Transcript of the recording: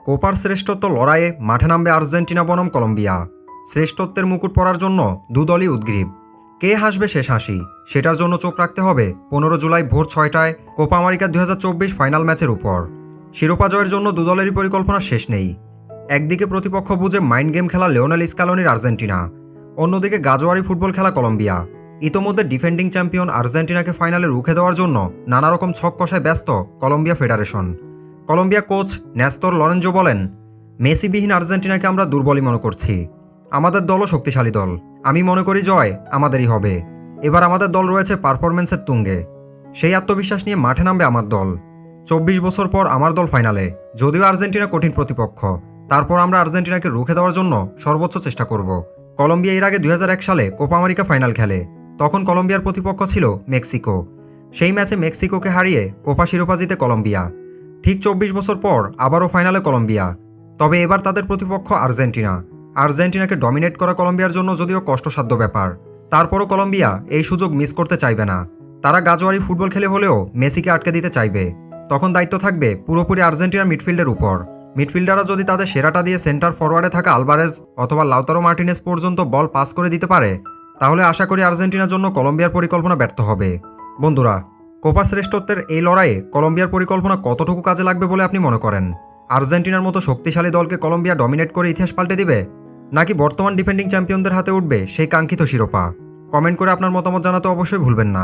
কোপার শ্রেষ্ঠত্ব লড়াইয়ে মাঠে নামবে আর্জেন্টিনা বনাম কলম্বিয়া। শ্রেষ্ঠত্বের মুকুট পরার জন্য দুদলই উদ্গ্রীব। কে হাসবে শেষ হাসি, সেটার জন্য চোখ রাখতে হবে 15 জুলাই ভোর 6টায় কোপা আমেরিকা 2024 ফাইনাল ম্যাচের উপর। শিরোপা জয়ের জন্য দুদলেরই পরিকল্পনা শেষ নেই। একদিকে প্রতিপক্ষ বুঝে মাইন্ড গেম খেলা লিওনেল স্কালোনির আর্জেন্টিনা, অন্যদিকে গাজোয়ারি ফুটবল খেলা কলম্বিয়া। ইতোমধ্যে ডিফেন্ডিং চ্যাম্পিয়ন আর্জেন্টিনাকে ফাইনালে রুখে দেওয়ার জন্য নানা রকম ছক কষায় ব্যস্ত Colombia federation. Colombia coach Nestor Lorenzo বলেন, মেসিবিহীন আর্জেন্টিনাকে আমরা দুর্বলই মনে করছি। আমাদের দলও শক্তিশালী দল, আমি মনে করি জয় আমাদেরই হবে। এবার আমাদের দল রয়েছে পারফরমেন্সের তুঙ্গে, সেই আত্মবিশ্বাস নিয়ে মাঠে নামবে আমার দল। 24 বছর পর আমার দল ফাইনালে, যদিও আর্জেন্টিনা কঠিন প্রতিপক্ষ, তারপর আমরা আর্জেন্টিনাকে রুখে দেওয়ার জন্য সর্বোচ্চ চেষ্টা করব। কলম্বিয়া এর আগে 2001 সালে কোপা আমেরিকা ফাইনাল খেলে, তখন কলম্বিয়ার প্রতিপক্ষ ছিল মেক্সিকো। সেই ম্যাচে মেক্সিকোকে হারিয়ে কোপা শিরোপা জিতে কলম্বিয়া। ঠিক 24 বছর পর আবারও ফাইনালে কলম্বিয়া, তবে এবার তাদের প্রতিপক্ষ আর্জেন্টিনা। আর্জেন্টিনাকে ডমিনেট করা কলম্বিয়ার জন্য যদিও কষ্টসাধ্য ব্যাপার, তারপরও কলম্বিয়া এই সুযোগ মিস করতে চাইবে না। তারা গাজোয়ারি ফুটবল খেলে হলেও মেসিকে আটকে দিতে চাইবে। তখন দায়িত্ব থাকবে পুরোপুরি আর্জেন্টিনার মিডফিল্ডের উপর। মিডফিল্ডাররা যদি তাদের সেরাটা দিয়ে সেন্টার ফরওয়ার্ডে থাকা আলভারেজ অথবা লাউতারো মার্টিনেজ পর্যন্ত বল পাস করে দিতে পারে, তাহলে আশা করি আর্জেন্টিনার জন্য কলম্বিয়ার পরিকল্পনা ব্যর্থ হবে। বন্ধুরা, কোপা শ্রেষ্ঠত্বের এই লড়াইয়ে কলম্বিয়ার পরিকল্পনা কতটুকু কাজে লাগবে বলে আপনি মনে করেন? আর্জেন্টিনার মতো শক্তিশালী দলকে কলম্বিয়া ডমিনেট করে ইতিহাস পাল্টে দিবে, নাকি বর্তমান ডিফেন্ডিং চ্যাম্পিয়নদের হাতে উঠবে সেই কাঙ্ক্ষিত শিরোপা? কমেন্ট করে আপনার মতামত জানাতে অবশ্যই ভুলবেন না।